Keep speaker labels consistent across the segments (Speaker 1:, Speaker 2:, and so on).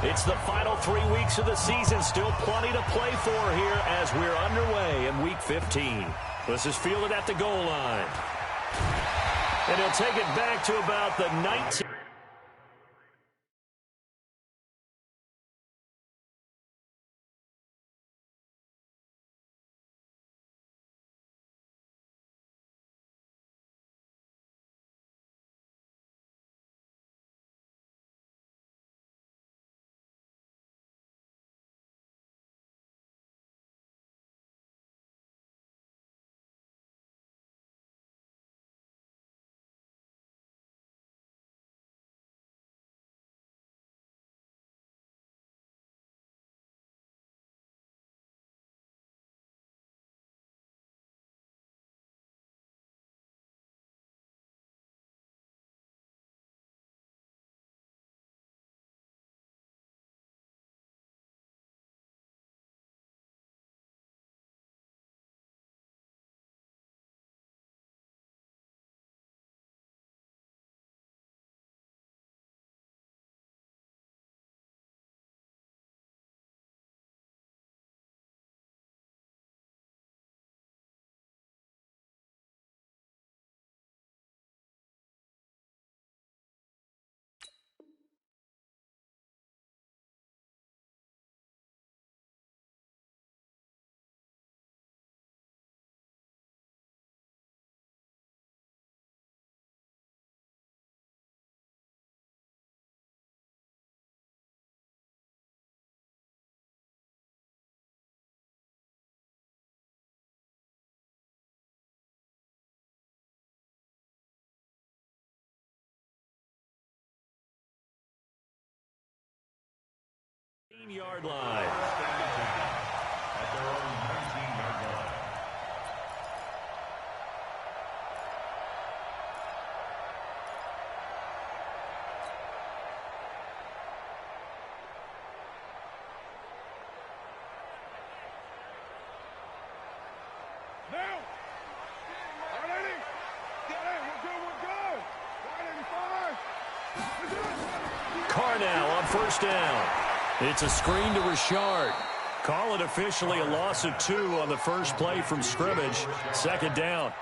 Speaker 1: It's the final 3 weeks of the season. Still plenty to play for here as we're underway in Week 15. This is fielded at the goal line. And he'll take it back to about the 19. Yard line. Carnell on first down. It's a screen to Richard. Call it officially a loss of 2 on the first play from scrimmage. Second down.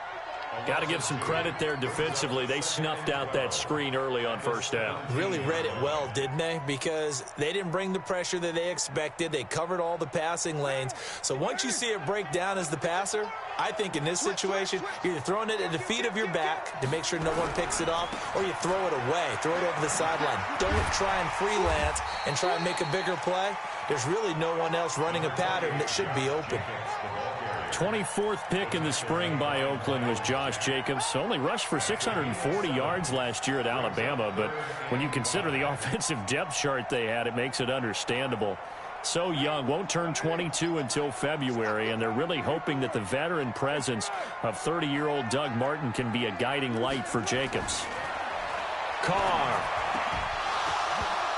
Speaker 1: Got to give some credit there defensively. They snuffed out that screen early on first down.
Speaker 2: Really read it well, didn't they? Because they didn't bring the pressure that they expected. They covered all the passing lanes. So once you see it break down as the passer, I think in this situation, you're either throwing it at the feet of your back to make sure no one picks it off, or you throw it away, throw it over the sideline. Don't try and freelance and try and make a bigger play. There's really no one else running a pattern that should be open.
Speaker 1: 24th pick in the spring by Oakland was Josh Jacobs. Only rushed for 640 yards last year at Alabama, but when you consider the offensive depth chart they had, it makes it understandable. So young, won't turn 22 until February, and they're really hoping that the veteran presence of 30-year-old Doug Martin can be a guiding light for Jacobs. Carr.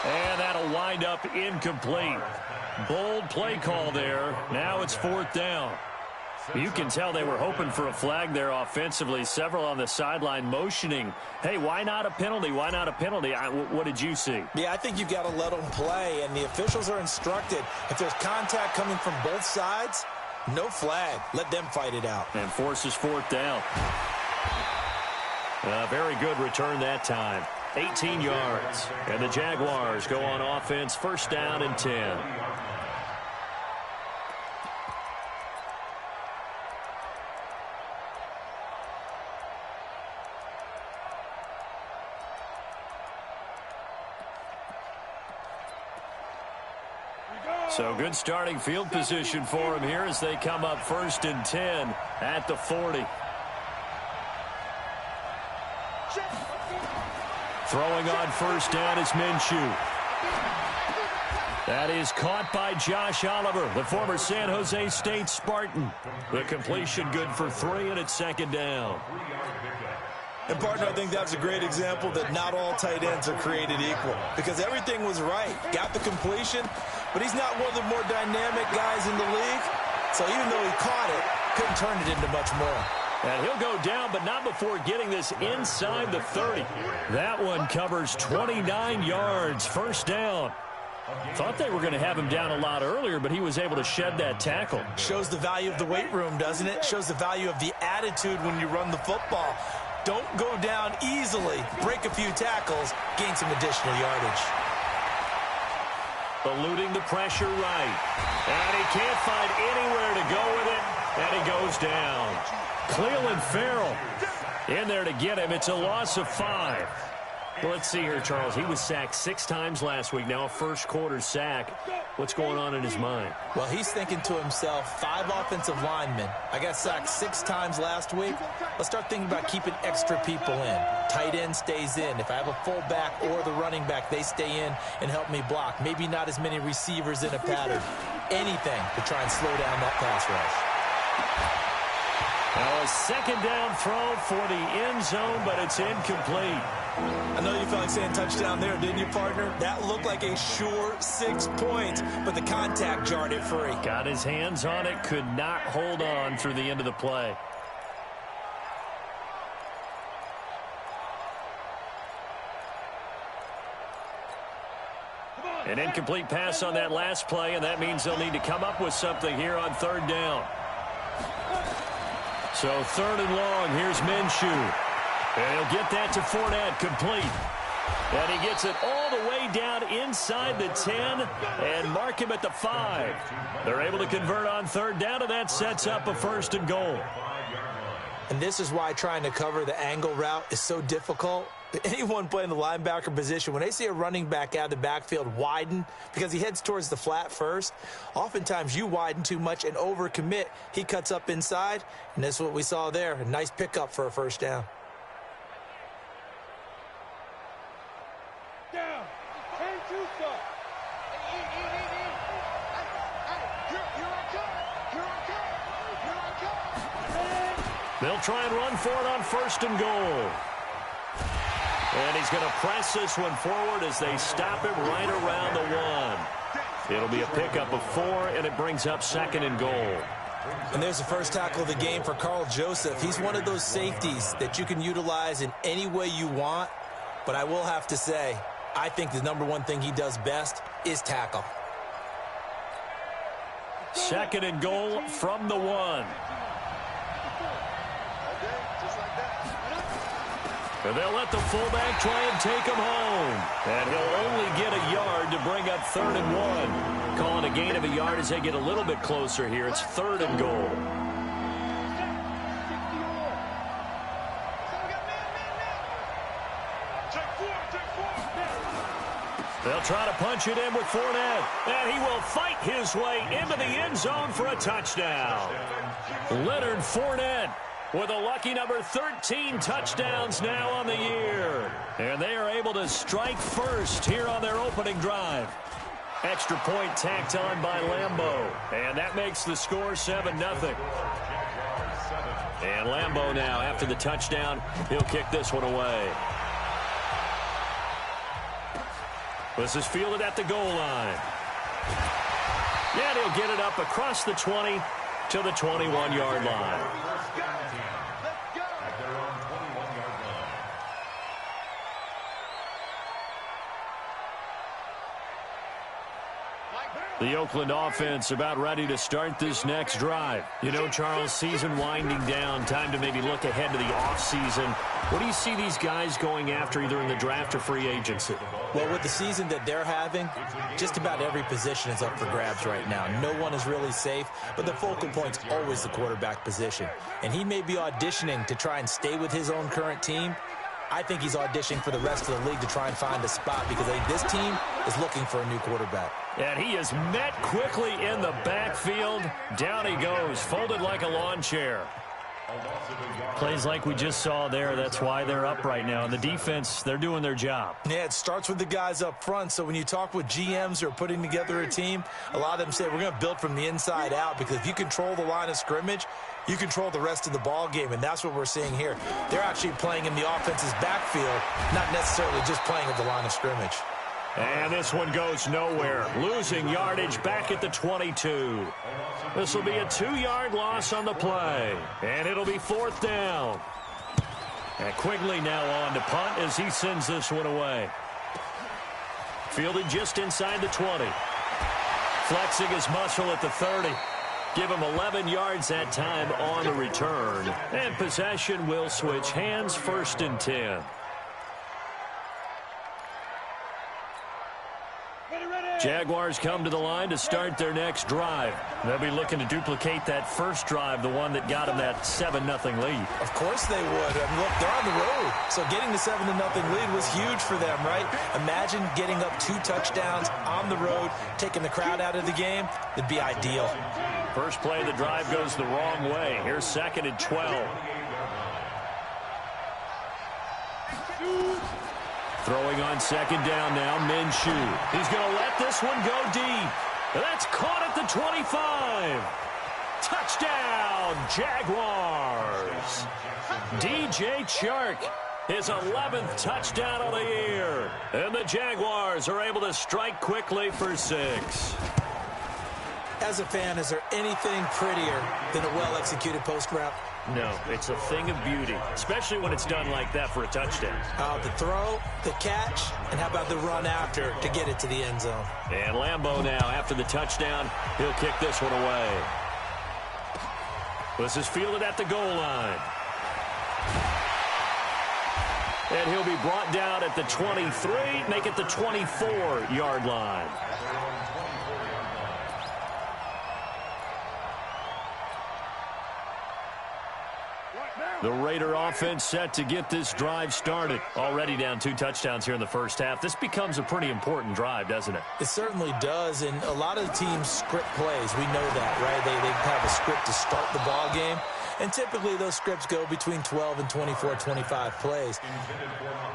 Speaker 1: And that'll wind up incomplete. Bold play call there. Now it's 4th down. You can tell they were hoping for a flag there offensively. Several on the sideline motioning, hey, why not a penalty? Why not a penalty? What did you see?
Speaker 2: Yeah, I think you've got to let them play, and the officials are instructed. If there's contact coming from both sides, no flag. Let them fight it out.
Speaker 1: And forces 4th down. Very good return that time. 18 yards. And the Jaguars go on offense, first down and 10. So good starting field position for him here as they come up 1st and 10 at the 40. Throwing on first down is Minshew. That is caught by Josh Oliver, the former San Jose State Spartan. The completion good for 3, and it's 2nd down.
Speaker 2: And, partner, I think that's a great example that not all tight ends are created equal, because everything was right. Got the completion, but he's not one of the more dynamic guys in the league. So even though he caught it, couldn't turn it into much more.
Speaker 1: And he'll go down, but not before getting this inside the 30. That one covers 29 yards. First down. Thought they were going to have him down a lot earlier, but he was able to shed that tackle.
Speaker 2: Shows the value of the weight room, doesn't it? Shows the value of the attitude when you run the football. Don't go down easily. Break a few tackles. Gain some additional yardage.
Speaker 1: Eluding the pressure right. And he can't find anywhere to go with it. And he goes down. Clelin Ferrell in there to get him. It's a loss of 5. Well, let's see here, Charles. He was sacked 6 times last week. Now a first-quarter sack. What's going on in his mind?
Speaker 2: Well, he's thinking to himself, 5 offensive linemen. I got sacked 6 times last week. Let's start thinking about keeping extra people in. Tight end stays in. If I have a fullback or the running back, they stay in and help me block. Maybe not as many receivers in a pattern. Anything to try and slow down that pass rush.
Speaker 1: Now a second down throw for the end zone, but it's incomplete.
Speaker 2: I know you felt like saying touchdown there, didn't you, partner? That looked like a sure 6 points, but the contact jarred it free.
Speaker 1: Got his hands on it, could not hold on through the end of the play. An incomplete pass on that last play, and that means they'll need to come up with something here on 3rd down. So 3rd and long, here's Minshew. And he'll get that to Fournette, complete. And he gets it all the way down inside the 10 and mark him at the 5. They're able to convert on 3rd down, and that sets up a 1st and goal.
Speaker 2: And this is why trying to cover the angle route is so difficult. Anyone playing the linebacker position, when they see a running back out of the backfield widen because he heads towards the flat first, oftentimes you widen too much and overcommit. He cuts up inside, and that's what we saw there. A nice pickup for a 1st down.
Speaker 1: They'll try and run for it on 1st and goal. And he's going to press this one forward as they stop him right around the 1. It'll be a pickup of 4, and it brings up 2nd and goal.
Speaker 2: And there's the first tackle of the game for Carl Joseph. He's one of those safeties that you can utilize in any way you want. But I will have to say, I think the #1 thing he does best is tackle.
Speaker 1: 2nd and goal from the 1. And they'll let the fullback try and take him home. And he'll only get a yard to bring up 3rd and 1. Calling a gain of a yard as they get a little bit closer here. It's 3rd and goal. They'll try to punch it in with Fournette. And he will fight his way into the end zone for a touchdown. Leonard Fournette with a lucky number 13 touchdowns now on the year. And they are able to strike first here on their opening drive. Extra point tacked on by Lambeau. And that makes the score 7-0. And Lambeau now, after the touchdown, he'll kick this one away. This is fielded at the goal line. Yeah, he'll get it up across the 20 to the 21-yard line. The Oakland offense about ready to start this next drive. You know, Charles, season winding down, time to maybe look ahead to the offseason. What do you see these guys going after either in the draft or free agency?
Speaker 2: Well, with the season that they're having, just about every position is up for grabs right now. No one is really safe, but the focal point's always the quarterback position. And he may be auditioning to try and stay with his own current team. I think he's auditioning for the rest of the league to try and find a spot because this team is looking for a new quarterback.
Speaker 1: And he is met quickly in the backfield. Down he goes, folded like a lawn chair. Plays like we just saw there. That's why they're up right now. And the defense, they're doing their job.
Speaker 2: Yeah, it starts with the guys up front. So when you talk with GMs who are putting together a team, a lot of them say we're going to build from the inside out because if you control the line of scrimmage, you control the rest of the ball game, and that's what we're seeing here. They're actually playing in the offense's backfield, not necessarily just playing at the line of scrimmage.
Speaker 1: And this one goes nowhere. Losing yardage back at the 22. This will be a 2-yard loss on the play. And it'll be 4th down. And Quigley now on to punt as he sends this one away. Fielded just inside the 20. Flexing his muscle at the 30. Give him 11 yards that time on the return. And possession will switch hands, 1st and 10. Jaguars come to the line to start their next drive. They'll be looking to duplicate that first drive, the one that got them that 7-0 lead.
Speaker 2: Of course they would. I mean, look, they're on the road. So getting the 7-0 lead was huge for them, right? Imagine getting up 2 touchdowns on the road, taking the crowd out of the game. It'd be ideal.
Speaker 1: First play of the drive goes the wrong way. Here's 2nd and 12. Throwing on 2nd down now, Minshew. He's going to let this one go deep. That's caught at the 25. Touchdown, Jaguars. DJ Chark, his 11th touchdown of the year. And the Jaguars are able to strike quickly for 6.
Speaker 2: As a fan, is there anything prettier than a well-executed post route?
Speaker 1: No, it's a thing of beauty, especially when it's done like that for a touchdown.
Speaker 2: The throw, the catch, and how about the run after to get it to the end zone?
Speaker 1: And Lambeau now, after the touchdown, he'll kick this one away. This is fielded at the goal line. And he'll be brought down at the 23, make it the 24-yard line. The Raider offense set to get this drive started. Already down 2 touchdowns here in the first half. This becomes a pretty important drive, doesn't it?
Speaker 2: It certainly does, and a lot of the teams script plays. We know that, right? They have a script to start the ball game, and typically those scripts go between 12 and 24, 25 plays.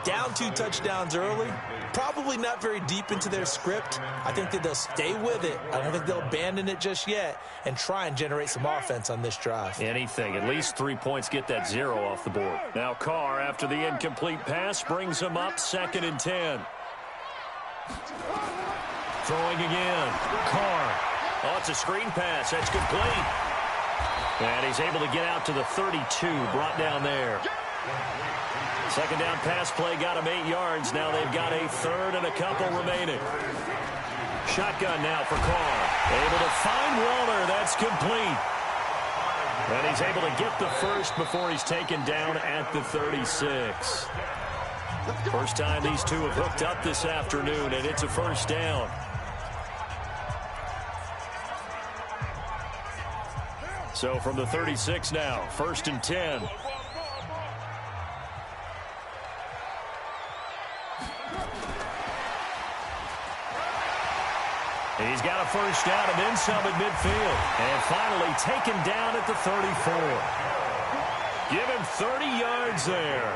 Speaker 2: Down 2 touchdowns early, probably not very deep into their script. I think that they'll stay with it. I don't think they'll abandon it just yet and try and generate some offense on this drive.
Speaker 1: Anything. At least 3 points, get that 0 off the board. Now Carr, after the incomplete pass, brings him up 2nd and 10. Throwing again. Carr. Oh, it's a screen pass. That's complete. And he's able to get out to the 32, brought down there. 2nd down pass play got him 8 yards. Now they've got a 3rd and a couple remaining. Shotgun now for Carr. Able to find Waller. That's complete. And he's able to get the first before he's taken down at the 36. First time these two have hooked up this afternoon, and it's a 1st down. So from the 36 now, 1st and 10. He's got a 1st down and then some at midfield. And finally taken down at the 34. Give him 30 yards there.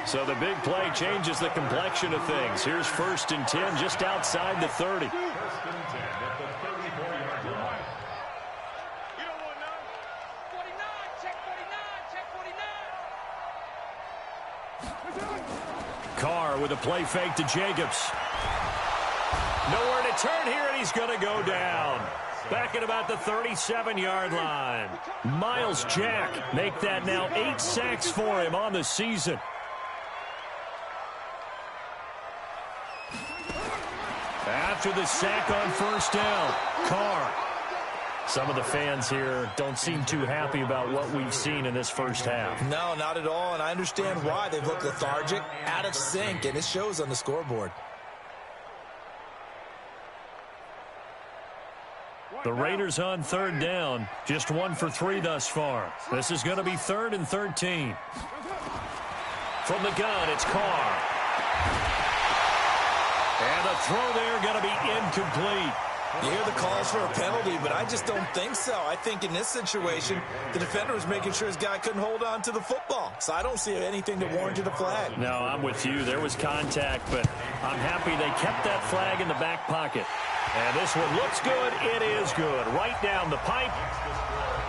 Speaker 1: So the big play changes the complexion of things. Here's 1st and 10 just outside the 30. Carr with a play fake to Jacobs. Nowhere to turn here, and he's going to go down. Back at about the 37-yard line. Miles Jack make that now 8 sacks for him on the season. After the sack on 1st down, Carr. Some of the fans here don't seem too happy about what we've seen in this first half.
Speaker 2: No, not at all, and I understand why. They've looked lethargic, out of sync, and it shows on the scoreboard.
Speaker 1: The Raiders on 3rd down, just 1 for 3 thus far. This is going to be 3rd and 13. From the gun, it's Carr. And the throw there going to be incomplete.
Speaker 2: You hear the calls for a penalty, but I just don't think so. I think in this situation, the defender was making sure his guy couldn't hold on to the football. So I don't see anything that warranted a flag.
Speaker 1: No, I'm with you. There was contact, but I'm happy they kept that flag in the back pocket. And this one looks good. It is good. Right down the pipe.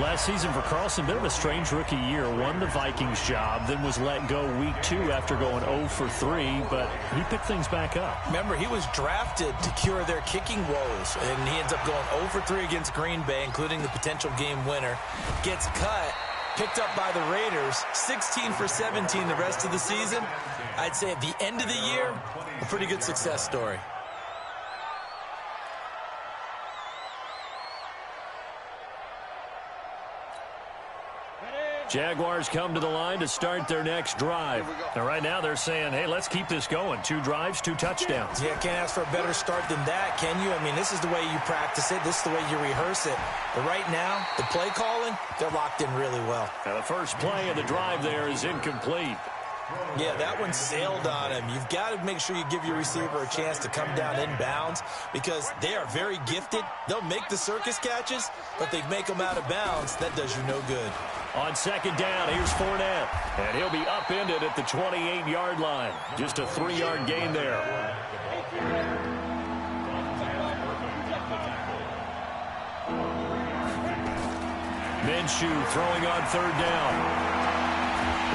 Speaker 1: Last season for Carlson, bit of a strange rookie year. Won the Vikings job, then was let go week 2 after going 0 for 3, but he picked things back up.
Speaker 2: Remember, he was drafted to cure their kicking woes, and he ends up going 0 for 3 against Green Bay, including the potential game winner. Gets cut, picked up by the Raiders, 16 for 17 the rest of the season. I'd say at the end of the year, a pretty good success story.
Speaker 1: Jaguars come to the line to start their next drive. And right now they're saying, hey, let's keep this going. 2 drives, 2 touchdowns.
Speaker 2: Yeah, can't ask for a better start than that, can you? I mean, this is the way you practice it. This is the way you rehearse it. But right now, the play calling, they're locked in really well.
Speaker 1: Now the first play of the drive there is incomplete.
Speaker 2: Yeah, that one sailed on him. You've got to make sure you give your receiver a chance to come down inbounds because they are very gifted. They'll make the circus catches, but they make them out of bounds. That does you no good.
Speaker 1: On second down, here's Fournette. And he'll be upended at the 28-yard line. Just a 3-yard gain there. Minshew throwing on third down.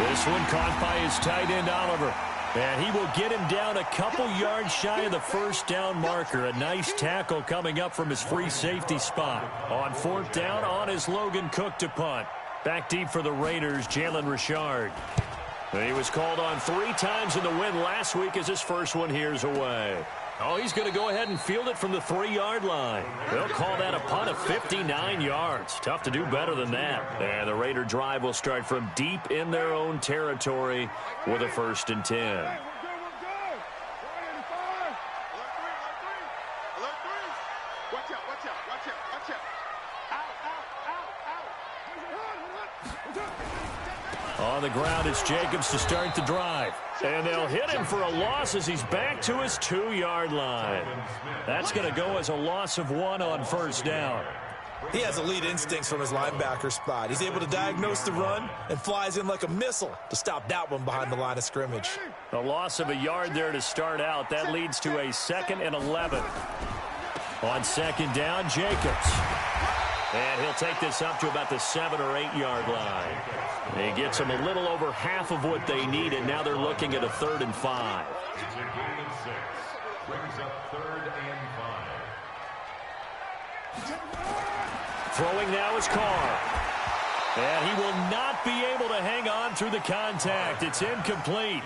Speaker 1: This one caught by his tight end, Oliver. And he will get him down a couple yards shy of the first down marker. A nice tackle coming up from his free safety spot. On fourth down, on his Logan Cook to punt. Back deep for the Raiders, Jalen Richard. And he was called on 3 times in the win last week as his first one here's away. Oh, he's going to go ahead and field it from the 3-yard line. They'll call that a punt of 59 yards. Tough to do better than that. And the Raider drive will start from deep in their own territory with a 1st and 10. On the ground, it's Jacobs to start the drive. And they'll hit him for a loss as he's back to his 2-yard line. That's going to go as a loss of 1 on first down.
Speaker 2: He has elite instincts from his linebacker spot. He's able to diagnose the run and flies in like a missile to stop that one behind the line of scrimmage.
Speaker 1: A loss of a yard there to start out. That leads to a 2nd and 11. On second down, Jacobs. And he'll take this up to about the 7- or 8-yard line. And he gets them a little over half of what they need, and now they're looking at a 3rd and 5. Throwing now is Carr. And he will not be able to hang on through the contact. It's incomplete.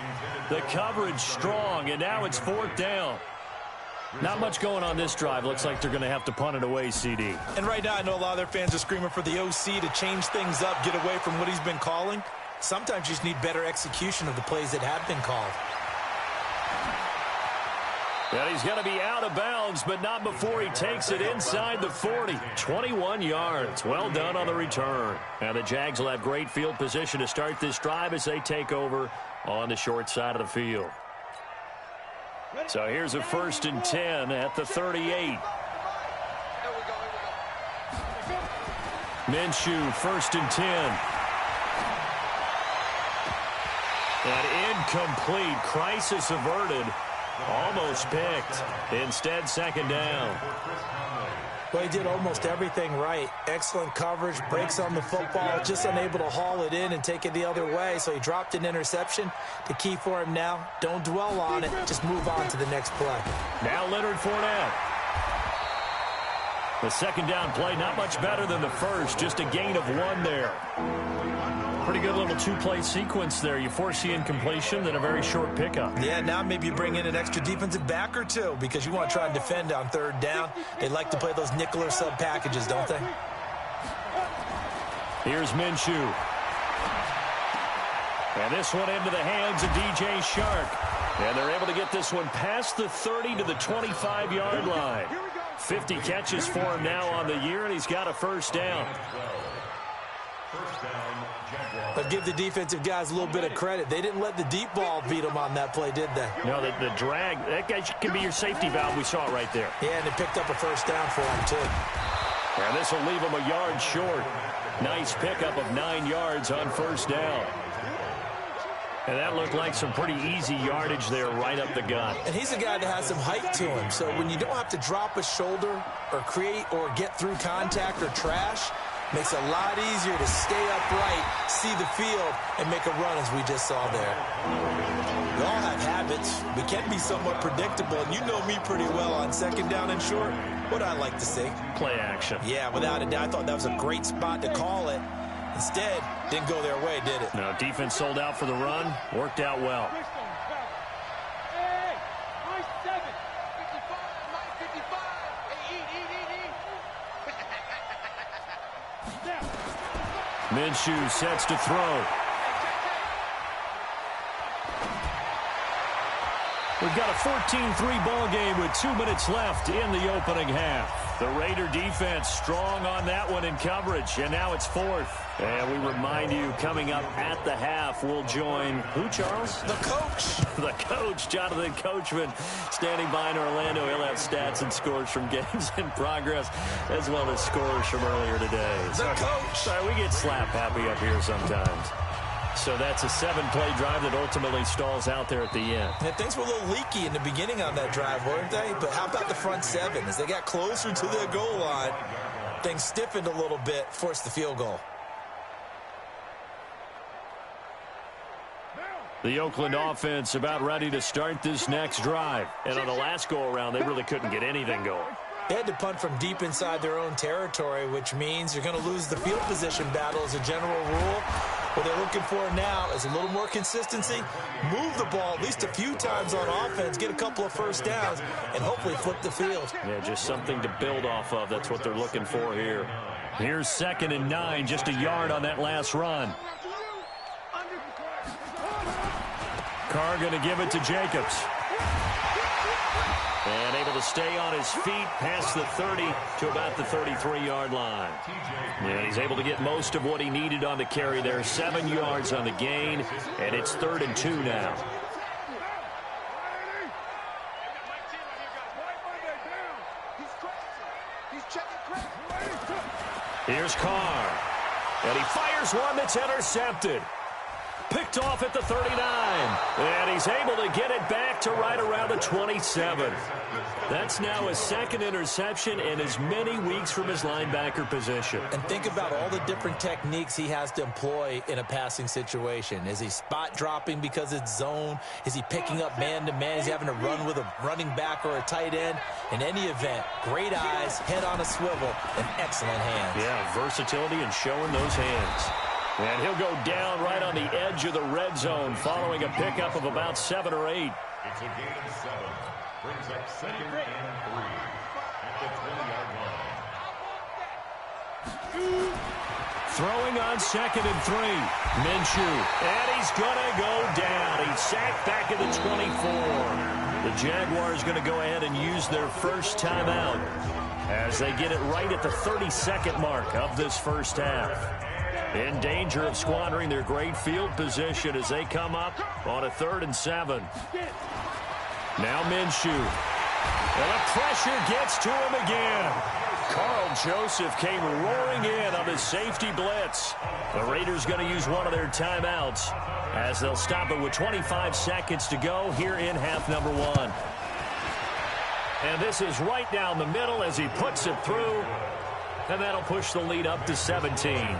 Speaker 1: The coverage strong, and now it's 4th down. Not much going on this drive. Looks like they're going to have to punt it away, CD.
Speaker 2: And right now, I know a lot of their fans are screaming for the OC to change things up, get away from what he's been calling. Sometimes you just need better execution of the plays that have been called.
Speaker 1: And he's going to be out of bounds, but not before he takes it inside the 40. 21 yards. Well done on the return. Now the Jags will have great field position to start this drive as they take over on the short side of the field. So here's a 1st and 10 at the 38. Minshew, 1st and 10. And incomplete. Crisis averted. Almost picked. Instead, 2nd down.
Speaker 2: Well, he did almost everything right. Excellent coverage, breaks on the football, just unable to haul it in and take it the other way, so he dropped an interception. The key for him now, don't dwell on it, just move on to the next play.
Speaker 1: Now Leonard Fournette. The 2nd down play, not much better than the first, just a gain of 1 there. Pretty good little 2-play sequence there. You force the incompletion, then a very short pickup.
Speaker 2: Yeah, now maybe you bring in an extra defensive back or 2 because you want to try and defend on 3rd down. They like to play those nickel or sub packages, don't they?
Speaker 1: Here's Minshew. And this one into the hands of DJ Chark. And they're able to get this one past the 30 to the 25-yard line. 50 catches for him now on the year, and he's got a 1st down.
Speaker 2: But give the defensive guys a little bit of credit. They didn't let the deep ball beat them on that play, did they?
Speaker 1: No, the drag, that guy can be your safety valve. We saw it right there.
Speaker 2: Yeah, and they picked up a 1st down for him, too.
Speaker 1: And this will leave him a yard short. Nice pickup of 9 yards on 1st down. And that looked like some pretty easy yardage there right up the gut.
Speaker 2: And he's a guy that has some height to him. So when you don't have to drop a shoulder or create or get through contact or trash, makes it a lot easier to stay upright, see the field, and make a run as we just saw there. We all have habits. We can be somewhat predictable, and you know me pretty well on 2nd down and short. What I like to see.
Speaker 1: Play action.
Speaker 2: Yeah, without a doubt. I thought that was a great spot to call it. Instead, didn't go their way, did it?
Speaker 1: No, defense sold out for the run. Worked out well. Minshew sets to throw. We've got a 14-3 ball game with 2 minutes left in the opening half. The Raider defense strong on that one in coverage, and now it's fourth. And we remind you, coming up at the half, we'll join who, Charles?
Speaker 2: The coach.
Speaker 1: The coach, Jonathan Coachman, standing by in Orlando. He'll have stats and scores from games in progress, as well as scores from earlier today.
Speaker 2: The coach.
Speaker 1: Sorry, we get slap happy up here sometimes. So that's a 7-play drive that ultimately stalls out there at the end.
Speaker 2: Yeah, things were a little leaky in the beginning on that drive, weren't they? But how about the front seven? As they got closer to their goal line, things stiffened a little bit, forced the field goal.
Speaker 1: The Oakland offense about ready to start this next drive. And on the last go-around, they really couldn't get anything going.
Speaker 2: They had to punt from deep inside their own territory, which means you're going to lose the field position battle as a general rule. What they're looking for now is a little more consistency, move the ball at least a few times on offense, get a couple of first downs, and hopefully flip the field.
Speaker 1: Yeah, just something to build off of. That's what they're looking for here. Here's 2nd and 9, just a yard on that last run. Carr going to give it to Jacobs. And able to stay on his feet past the 30 to about the 33-yard line. Yeah, he's able to get most of what he needed on the carry there. 7 yards on the gain, and it's 3rd and 2 now. Here's Carr. And he fires one that's intercepted. Picked off at the 39. And he's able to get it back to right around the 27. That's now his 2nd interception in as many weeks from his linebacker position.
Speaker 2: And think about all the different techniques he has to employ in a passing situation. Is he spot dropping because it's zone? Is he picking up man-to-man? Is he having to run with a running back or a tight end? In any event, great eyes, head on a swivel, and excellent hands.
Speaker 1: Yeah, versatility and showing those hands. And he'll go down right on the edge of the red zone following a pickup of about 7 or 8.
Speaker 3: It's a gain of 7. Brings up 2nd and 3 at the 20-yard line.
Speaker 1: Throwing on 2nd and 3. Minshew. And he's going to go down. He's sacked back at the 24. The Jaguars going to go ahead and use their first timeout as they get it right at the 32nd mark of this first half. In danger of squandering their great field position as they come up on a 3rd and 7. Now Minshew. And the pressure gets to him again. Carl Joseph came roaring in on the safety blitz. The Raiders going to use one of their timeouts as they'll stop it with 25 seconds to go here in half number 1. And this is right down the middle as he puts it through. And that'll push the lead up to 17.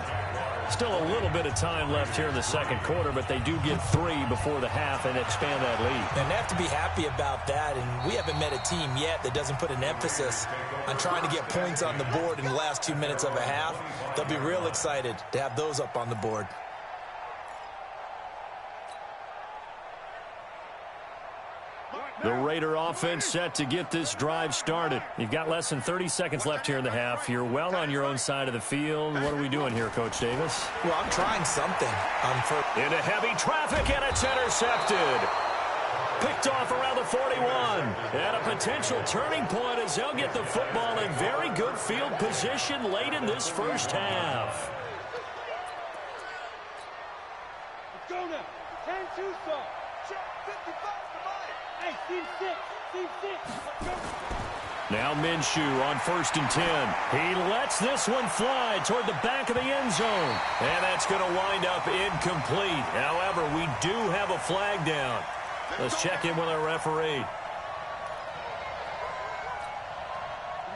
Speaker 1: Still a little bit of time left here in the 2nd quarter, but they do get 3 before the half and expand that lead.
Speaker 2: And they have to be happy about that, and we haven't met a team yet that doesn't put an emphasis on trying to get points on the board in the last 2 minutes of a half. They'll be real excited to have those up on the board.
Speaker 1: The Raider offense set to get this drive started. You've got less than 30 seconds left here in the half. You're well on your own side of the field. What are we doing here, Coach Davis?
Speaker 2: Well, I'm trying something.
Speaker 1: Into heavy traffic, and it's intercepted. Picked off around the 41. And a potential turning point as they'll get the football in very good field position late in this first half.
Speaker 4: Let's go now. 10-2 start. Check 55 to Mike. Hey, team 6. Team 6. Let's go.
Speaker 1: Now Minshew on 1st and 10. He lets this one fly toward the back of the end zone. And that's going to wind up incomplete. However, we do have a flag down. Let's check in with our referee.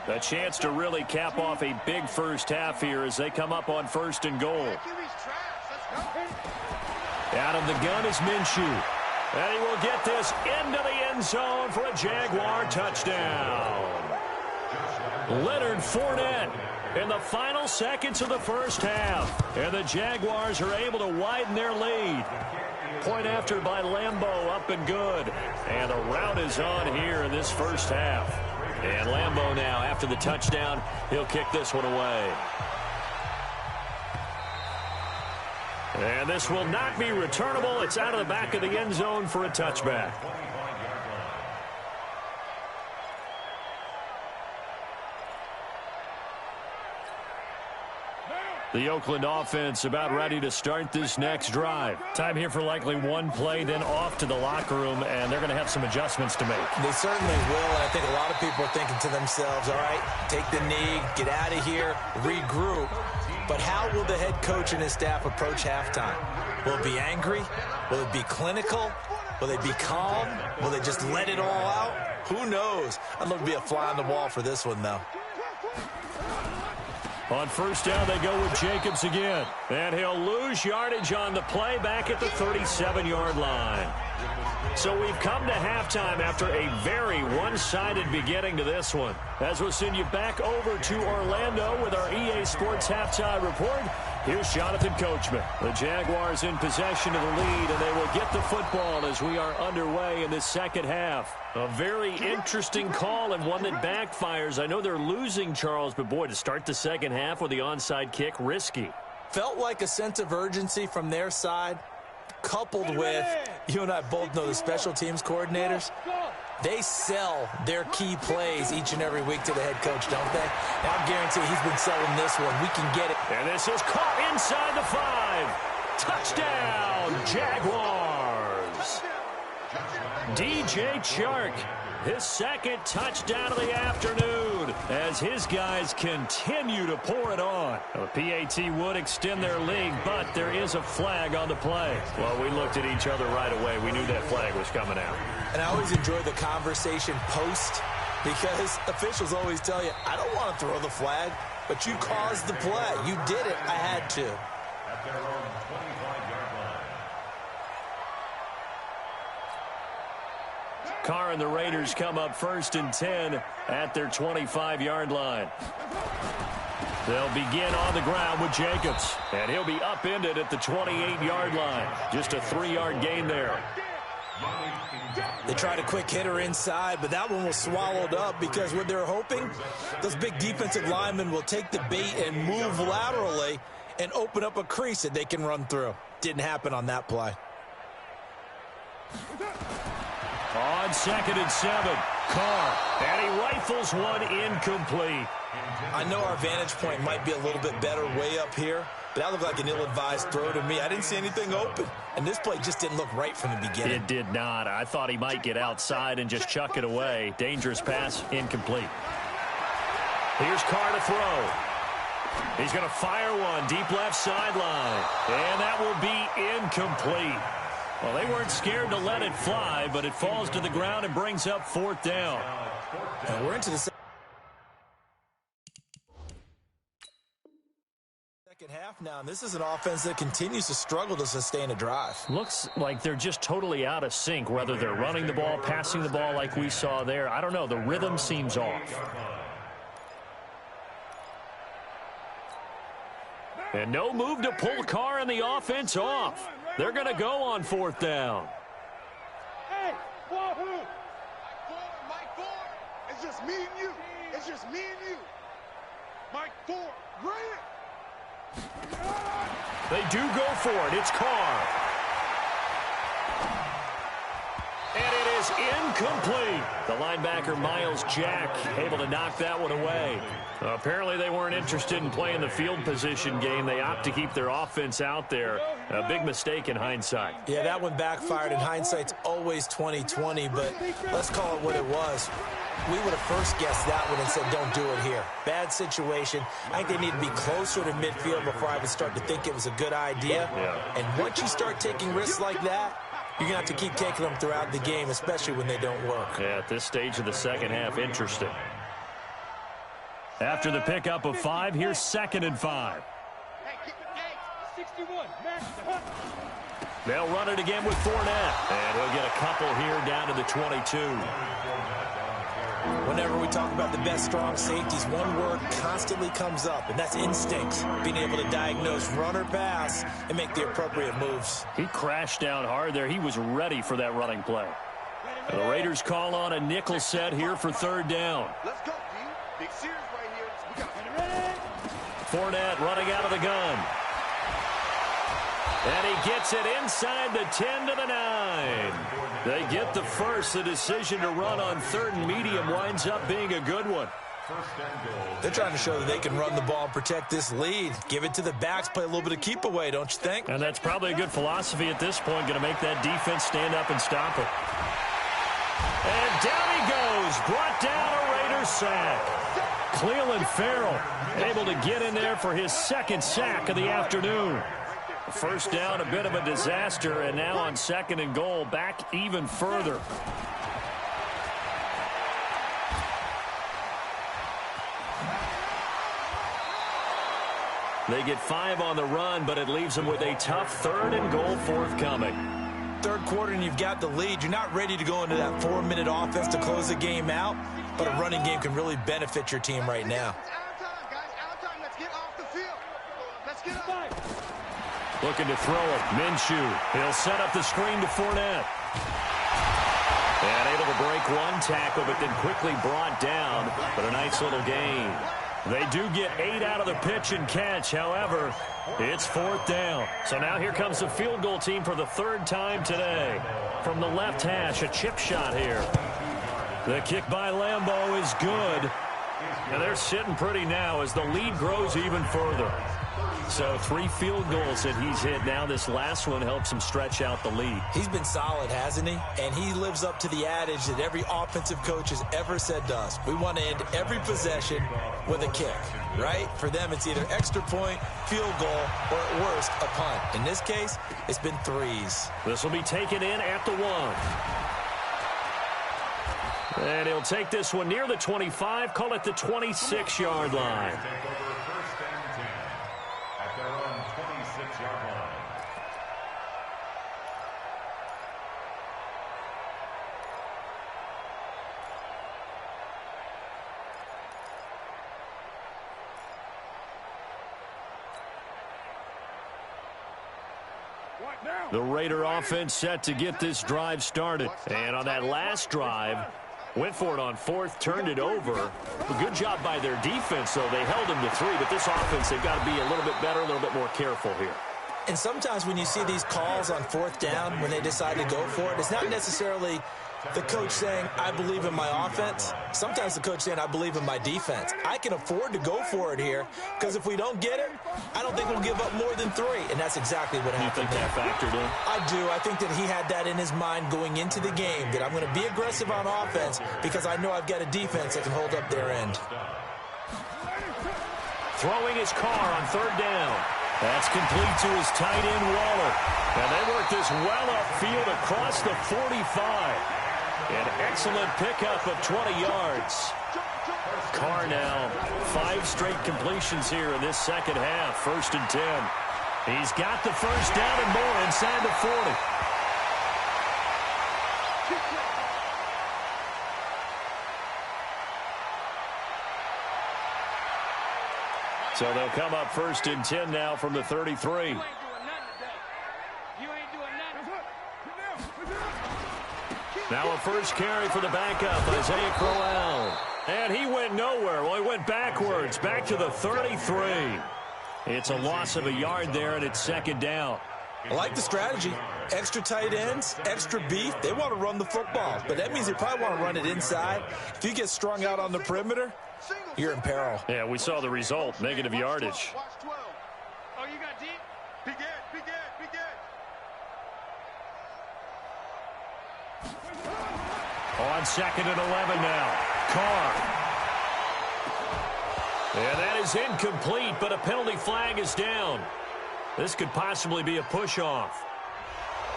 Speaker 1: A chance to really cap off a big first half here as they come up on 1st and goal. Out of the gun is Minshew. And he will get this into the end zone for a Jaguar touchdown. Leonard Fournette in the final seconds of the first half. And the Jaguars are able to widen their lead. Point after by Lambeau, up and good. And the route is on here in this first half. And Lambeau now, after the touchdown, he'll kick this one away. And this will not be returnable. It's out of the back of the end zone for a touchback. The Oakland offense about ready to start this next drive. Time here for likely one play, then off to the locker room, and they're going to have some adjustments to make.
Speaker 2: They certainly will, and I think a lot of people are thinking to themselves, all right, take the knee, get out of here, regroup. But how will the head coach and his staff approach halftime? Will it be angry? Will it be clinical? Will they be calm? Will they just let it all out? Who knows? I'd love to be a fly on the wall for this one, though.
Speaker 1: On first down, they go with Jacobs again. And he'll lose yardage on the play back at the 37-yard line. So we've come to halftime after a very one-sided beginning to this one. As we'll send you back over to Orlando with our EA Sports Halftime Report, here's Jonathan Coachman. The Jaguars in possession of the lead, and they will get the football as we are underway in the second half. A very interesting call and one that backfires. I know they're losing, Charles, but boy, to start the second half with the onside kick, risky.
Speaker 2: Felt like a sense of urgency from their side, coupled with, you and I both know the special teams coordinators, they sell their key plays each and every week to the head coach, don't they? And I guarantee he's been selling this one. We can get it.
Speaker 1: And this is caught inside the 5. Touchdown, Jaguars. DJ Chark, his second touchdown of the afternoon as his guys continue to pour it on. The PAT would extend their lead, but there is a flag on the play. Well, we looked at each other right away. We knew that flag was coming out.
Speaker 2: And I always enjoy the conversation post because officials always tell you, I don't want to throw the flag, but you caused the play. You did it. I had to.
Speaker 3: At their own 25-yard line.
Speaker 1: Carr and the Raiders come up first and 10 at their 25-yard line. They'll begin on the ground with Jacobs, and he'll be upended at the 28-yard line. Just a 3-yard gain there.
Speaker 2: They tried a quick hitter inside, but that one was swallowed up because what they're hoping, those big defensive linemen will take the bait and move laterally and open up a crease that they can run through. Didn't happen on that play.
Speaker 1: On 2nd and 7, Carr, and he rifles one incomplete.
Speaker 2: I know our vantage point might be a little bit better way up here, but that looked like an ill-advised throw to me. I didn't see anything open, and this play just didn't look right from the beginning.
Speaker 1: It did not. I thought he might get outside and just chuck it away. Dangerous pass, incomplete. Here's Carr to throw. He's going to fire one deep left sideline, and that will be incomplete. Well, they weren't scared to let it fly, but it falls to the ground and brings up 4th down.
Speaker 2: And we're into the second half now, and this is an offense that continues to struggle to sustain a drive.
Speaker 1: Looks like they're just totally out of sync, whether they're running the ball, passing the ball like we saw there. I don't know. The rhythm seems off. And no move to pull Carr and the offense off. They're going to go on 4th down.
Speaker 4: Hey, Wahoo! Mike Ford. It's just me and you. It's just me and you. Mike Ford, run it.
Speaker 1: They do go for it. It's Carr. And it is incomplete. The linebacker, Miles Jack, able to knock that one away. Apparently they weren't interested in playing the field position game. They opt to keep their offense out there. A big mistake in hindsight.
Speaker 2: Yeah, that one backfired. In hindsight's always 20/20, but let's call it what it was. We would have first guessed that one and said, don't do it here. Bad situation. I think they need to be closer to midfield before I would start to think it was a good idea.
Speaker 1: Yeah.
Speaker 2: And once you start taking risks like that, you're going to have to keep taking them throughout the game, especially when they don't work.
Speaker 1: Yeah, at this stage of the second half, interesting. After the pickup of 5, here's 2nd and 5.
Speaker 4: Hey, 61, Max.
Speaker 1: They'll run it again with Fournette. And he'll get a couple here down to the 22.
Speaker 2: Whenever we talk about the best strong safeties, one word constantly comes up, and that's instincts. Being able to diagnose run or pass and make the appropriate moves.
Speaker 1: He crashed down hard there. He was ready for that running play. The Raiders call on a nickel set here for 3rd down.
Speaker 4: Let's go, D. Big series right here. We got it.
Speaker 1: Fournette running out of the gun. And he gets it inside the 10 to the 9. They get the first. The decision to run on 3rd and medium winds up being a good one.
Speaker 2: They're trying to show that they can run the ball and protect this lead. Give it to the backs, play a little bit of keep away, don't you think?
Speaker 1: And that's probably a good philosophy at this point, going to make that defense stand up and stop it. And down he goes, brought down a Raiders sack. Clelin Ferrell able to get in there for his 2nd sack of the afternoon. First down, a bit of a disaster, and now on 2nd and goal, back even further. They get 5 on the run, but it leaves them with a tough 3rd and goal forthcoming.
Speaker 2: 3rd quarter and you've got the lead. You're not ready to go into that 4-minute offense to close the game out, but a running game can really benefit your team right now.
Speaker 1: Looking to throw it. Minshew. He'll set up the screen to Fournette. And able to break one tackle, but then quickly brought down. But a nice little gain. They do get 8 out of the pitch and catch. However, it's 4th down. So now here comes the field goal team for the 3rd time today. From the left hash, a chip shot here. The kick by Lambeau is good. And they're sitting pretty now as the lead grows even further. So 3 field goals that he's hit now. This last one helps him stretch out the lead.
Speaker 2: He's been solid, hasn't he? And he lives up to the adage that every offensive coach has ever said to us. We want to end every possession with a kick, right? For them, it's either extra point, field goal, or at worst, a punt. In this case, it's been 3s.
Speaker 1: This will be taken in at the 1. And he'll take this one near the 25, call it the 26-yard line. The Raider offense set to get this drive started. And on that last drive, went for it on 4th, turned it over. A good job by their defense, though. They held them to 3, but this offense, they've got to be a little bit better, a little bit more careful here.
Speaker 2: And sometimes when you see these calls on 4th down, when they decide to go for it, it's not necessarily the coach saying, I believe in my offense. Sometimes the coach saying, I believe in my defense. I can afford to go for it here because if we don't get it, I don't think we'll give up more than 3. And that's exactly what happened.
Speaker 1: You think that factored in?
Speaker 2: I do. I think that he had that in his mind going into the game, that I'm going to be aggressive on offense because I know I've got a defense that can hold up their end.
Speaker 1: Throwing his car on 3rd down. That's complete to his tight end, Waller. And they work this well upfield across the 45. An excellent pickup of 20 yards. Carr now, 5 straight completions here in this 2nd half. 1st and 10. He's got the first down and more inside the 40. So they'll come up 1st and 10 now from the 33. Now a first carry for the backup, Isaiah Crowell. And he went nowhere. Well, he went backwards, back to the 33. It's a loss of a yard there, and it's 2nd down.
Speaker 2: I like the strategy. Extra tight ends, extra beef. They want to run the football, but that means they probably want to run it inside. If you get strung out on the perimeter, you're in peril.
Speaker 1: Yeah, we saw the result, negative yardage.
Speaker 4: Oh, you got deep? Be good, be good, be good.
Speaker 1: On 2nd and 11 now. Carr. And that is incomplete, but a penalty flag is down. This could possibly be a push-off.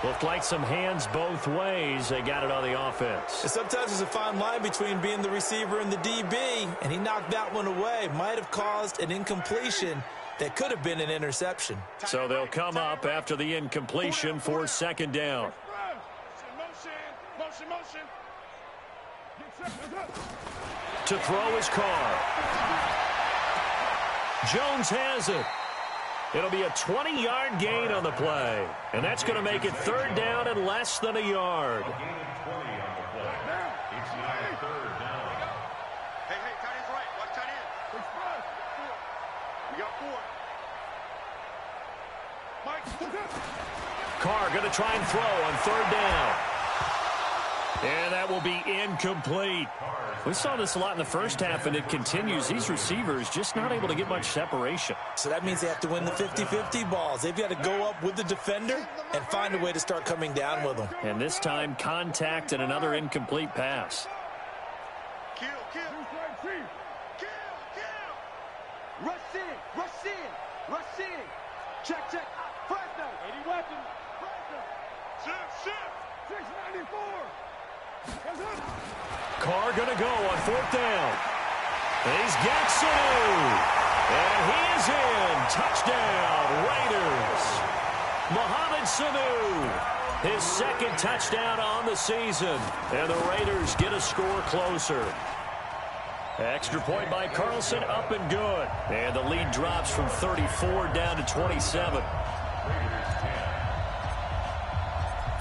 Speaker 1: Looked like some hands both ways. They got it on the offense.
Speaker 2: And sometimes there's a fine line between being the receiver and the DB, and he knocked that one away. Might have caused an incompletion that could have been an interception.
Speaker 1: So they'll come up after the incompletion for 2nd down.
Speaker 4: Motion.
Speaker 1: To throw his Carr. Jones has it. It'll be a 20-yard gain on the play. And that's going to make it 3rd down and less than a yard.
Speaker 3: Gain of 20 on the play. It's now 3rd down.
Speaker 4: Hey, tight end's right. Watch tight end. We got 4.
Speaker 1: Carr going to try and throw on third down. And that will be incomplete. We saw this a lot in the first half, and it continues. These receivers just not able to get much separation.
Speaker 2: So that means they have to win the 50-50 balls. They've got to go up with the defender and find a way to start coming down with them.
Speaker 1: And this time, contact and another incomplete pass.
Speaker 4: Kill. Rush in. Check. Fresno. 80 weapons. Shift. 694.
Speaker 1: Carr going to go on fourth down. He's got Sanu. And he is in. Touchdown, Raiders. Mohamed Sanu. His second touchdown on the season. And the Raiders get a score closer. Extra point by Carlson, up and good. And the lead drops from 34 down to 27.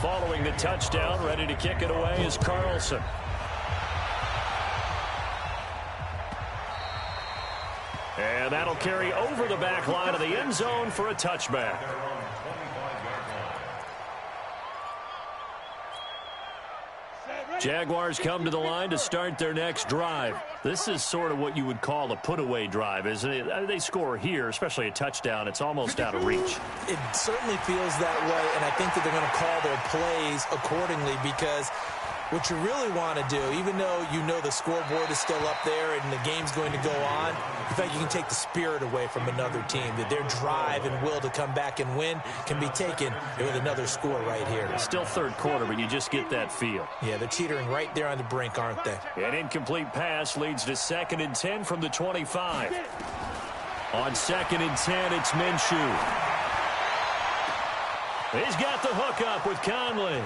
Speaker 1: Following the touchdown, ready to kick it away is Carlson. And that'll carry over the back line of the end zone for a touchback. Jaguars come to the line to start their next drive. This is sort of what you would call a put-away drive, isn't it? They score here, especially a touchdown. It's almost out of reach.
Speaker 2: It certainly feels that way, and I think that they're going to call their plays accordingly, because what you really want to do, even though you know the scoreboard is still up there and the game's going to go on, in fact, you can take the spirit away from another team, that their drive and will to come back and win can be taken with another score right here.
Speaker 1: It's still third quarter, but you just get that feel.
Speaker 2: Yeah, they're teetering right there on the brink, aren't they?
Speaker 1: An incomplete pass leads to 2nd and 10 from the 25. On 2nd and 10, it's Minshew. He's got the hook up with Conley.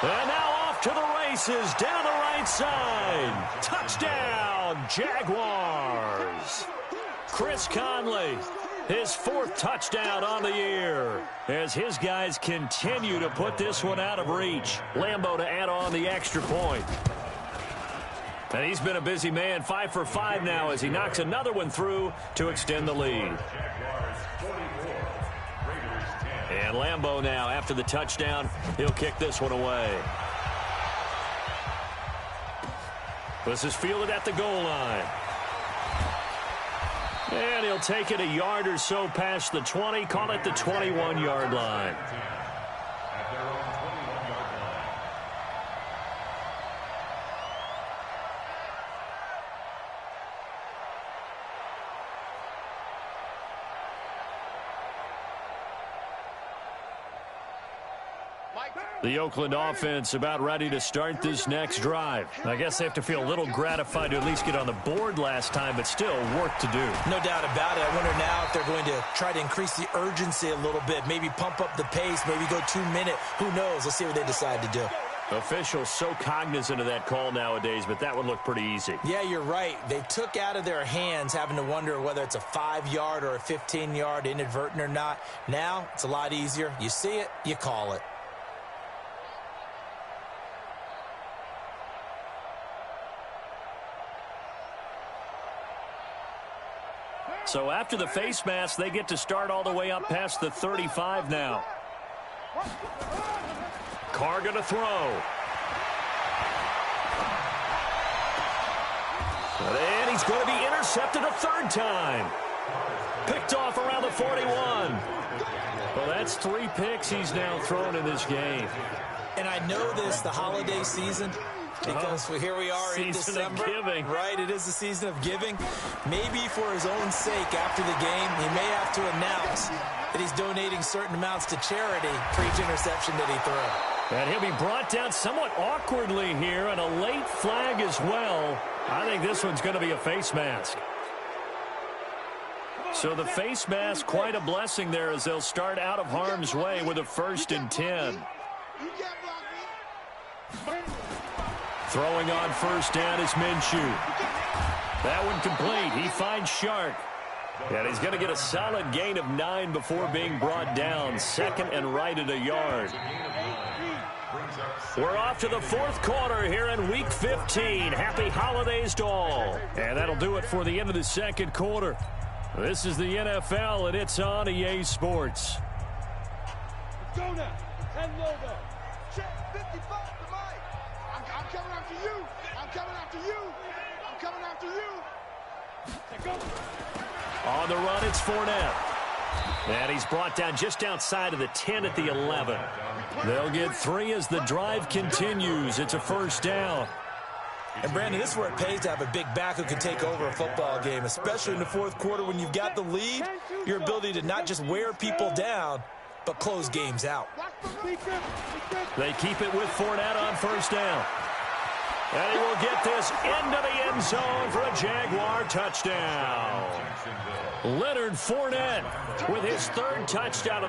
Speaker 1: And now off to the races, down the right side. Touchdown, Jaguars. Chris Conley, his 4th touchdown on the year, as his guys continue to put this one out of reach. Lambeau to add on the extra point. And he's been a busy man, 5 for 5 now as he knocks another one through to extend the lead. And Lambeau now, after the touchdown, he'll kick this one away. This is fielded at the goal line. And he'll take it a yard or so past the 20, call it the 21-yard line. The Oakland offense about ready to start this next drive. I guess they have to feel a little gratified to at least get on the board last time, but still work to do.
Speaker 2: No doubt about it. I wonder now if they're going to try to increase the urgency a little bit, maybe pump up the pace, maybe go 2-minute. Who knows? Let's see what they decide to do.
Speaker 1: Officials so cognizant of that call nowadays, but that would look pretty easy.
Speaker 2: Yeah, you're right. They took out of their hands having to wonder whether it's a 5-yard or a 15-yard, inadvertent or not. Now it's a lot easier. You see it, you call it.
Speaker 1: So after the face mask, they get to start all the way up past the 35 now. Carr going to throw. And he's going to be intercepted a 3rd time. Picked off around the 41. Well, that's 3 picks he's now thrown in this game.
Speaker 2: And I know this, the holiday season, because here we are in December.
Speaker 1: Season of giving.
Speaker 2: Right, it is the season of giving. Maybe for his own sake after the game, he may have to announce that he's donating certain amounts to charity for each interception that he threw.
Speaker 1: And he'll be brought down somewhat awkwardly here, and a late flag as well. I think this one's going to be a face mask. So the face mask, quite a blessing there as they'll start out of harm's way with a 1st and 10. Throwing on 1st down is Minshew. That one complete. He finds Shark. And he's going to get a solid gain of 9 before being brought down. 2nd and right at a yard. We're off to the 4th quarter here in Week 15. Happy holidays to all. And that'll do it for the end of the 2nd quarter. This is the NFL, and it's on EA Sports.
Speaker 4: Let's go now. 10 logo. Check 55 to Mike. I'm coming after you. I'm coming after you. I'm coming after you. Go.
Speaker 1: On the run, it's Fournette. And he's brought down just outside of the 10 at the 11. They'll get 3 as the drive continues. It's a first down.
Speaker 2: And, Brandon, this is where it pays to have a big back who can take over a football game, especially in the fourth quarter when you've got the lead, your ability to not just wear people down, but close games out.
Speaker 1: They keep it with Fournette on first down. And he will get this into the end zone for a Jaguar touchdown. Leonard Fournette with his 3rd touchdown of the